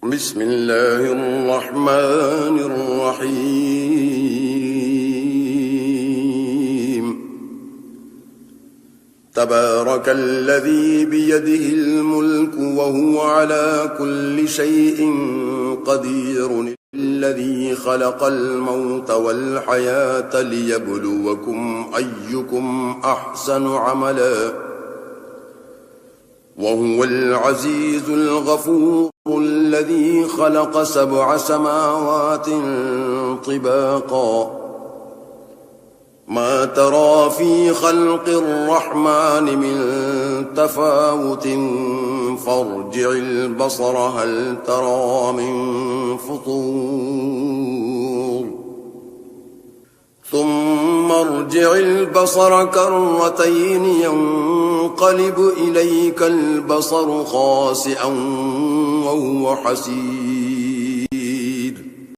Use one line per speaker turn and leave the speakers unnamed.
بسم الله الرحمن الرحيم تبارك الذي بيده الملك وهو على كل شيء قدير الذي خلق الموت والحياة ليبلوكم أيكم أحسن عملا وهو العزيز الغفور الذي خلق 7 سماوات طباقا ما ترى في خلق الرحمن من تفاوت فارجع البصر هل ترى من فطور ثم ارجع البصر كرتين ينقلب إليك البصر خاسئا وهو حسير